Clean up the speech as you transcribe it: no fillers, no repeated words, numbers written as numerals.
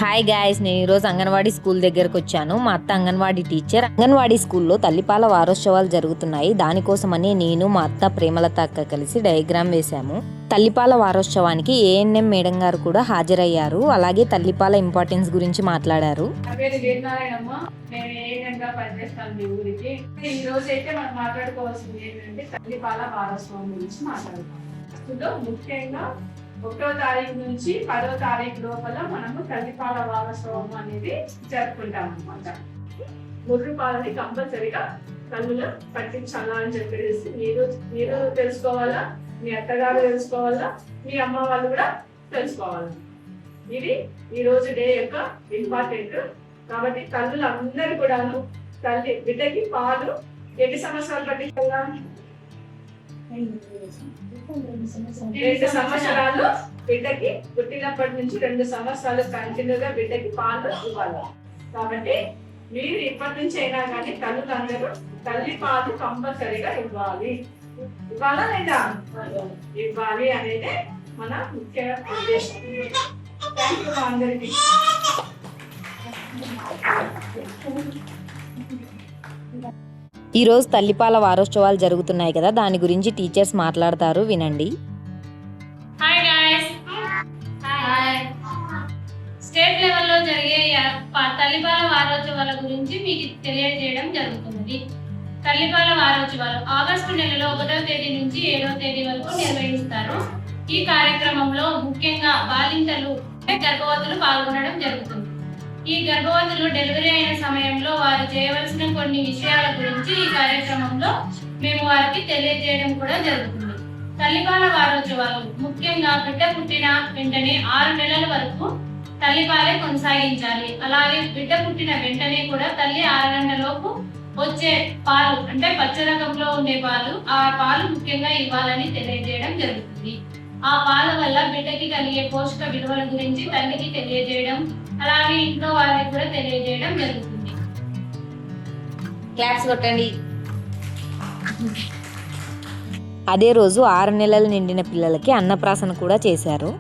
Hi guys, నేను ఈరోజు anganwadi school దగ్గరకు వచ్చాను. మా అత్త అంగన్వాడీ టీచర్. అంగన్వాడీ స్కూల్లో తల్లిపాల వారోత్సవాలు జరుగుతున్నాయి. దానికోసమని నేను మా అత్త ప్రేమలత అక్క కలిసి డయాగ్రామ్ వేశాము. తల్లిపాల వారోత్సవానికి ఏఎన్ఎం మేడం గారు కూడా హాజరయ్యారు. అలాగే తల్లిపాల ఇంపార్టెన్స్ గురించి మాట్లాడారు. ముఖ్యంగా 1వ తారీఖు నుంచి 10వ తారీఖు లోపల మనము తల్లిపాల వారోత్సవం అనేది జరుపుకుంటాం అనమాట. ముర్రు పాలని కంపల్సరిగా తల్లులు పట్టించాలా అని చెప్పేసి మీరు తెలుసుకోవాలా, మీ అత్తగారు తెలుసుకోవాలా, మీ అమ్మ వాళ్ళు కూడా తెలుసుకోవాలి. ఇది ఈ రోజు డే యొక్క ఇంపార్టెంట్. కాబట్టి తల్లులు అందరూ కూడాను తల్లి బిడ్డకి పాలు ఎన్ని సంవత్సరాలు పట్టించాలా? 2 సంవత్సరాలు బిడ్డకి పుట్టినప్పటి నుంచి 2 సంవత్సరాలు కంటిన్యూగా బిడ్డకి పాలు ఇవ్వాలి. కాబట్టి మీరు ఇప్పటి నుంచి అయినా కానీ తల్లులందరూ తల్లి పాలు కంపల్సరీగా ఇవ్వాలి. ఇవ్వాలా లేదా? ఇవ్వాలి అనేది మన ముఖ్య ఉద్దేశం. థ్యాంక్ యూ అందరికీ. ఈరోజు తల్లిపాల వారోత్సవాలు జరుగుతున్నాయి కదా, దాని గురించి టీచర్స్ మాట్లాడతారు, వినండి. స్టేట్ లెవెల్లో జరిగే తల్లిపాల వారోత్సవాల గురించి మీకు తెలియజేయడం జరుగుతున్నది. తల్లిపాల వారోత్సవాలు ఆగస్టు నెలలో 1వ తేదీ నుంచి 7వ తేదీ వరకు నిర్వహిస్తారు. ఈ కార్యక్రమంలో ముఖ్యంగా బాలింతలు, గర్భవతులు పాల్గొనడం జరుగుతుంది. ఈ గర్భవతులు డెలివరీ అయిన సమయంలో వారు చేయవలసిన కొన్ని విషయాల గురించి ఈ కార్యక్రమంలో మేము వారికి తెలియజేయడం కూడా జరుగుతుంది. తల్లిపాల వారోత్సవాలు ముఖ్యంగా బిడ్డ పుట్టిన వెంటనే 6 నెలల వరకు తల్లిపాలే కొనసాగించాలి. అలాగే బిడ్డ పుట్టిన వెంటనే కూడా తల్లి 6 గంటలలోపు వచ్చే పాలు అంటే పచ్చ రకంలో ఉండే పాలు, ఆ పాలు ముఖ్యంగా ఇవ్వాలని తెలియజేయడం జరుగుతుంది. ఆ పాల వల్ల బిడ్డకి కలిగే పోషక విలువల గురించి తల్లికి తెలియజేయడం, అలాగే ఇంట్లో వాళ్ళకి కూడా తెలియజేయడం జరుగుతుంది. క్లాప్స్ కొట్టండి. అదే రోజు 6 నెలలు నిండిన పిల్లలకి అన్నప్రాసన కూడా చేశారు.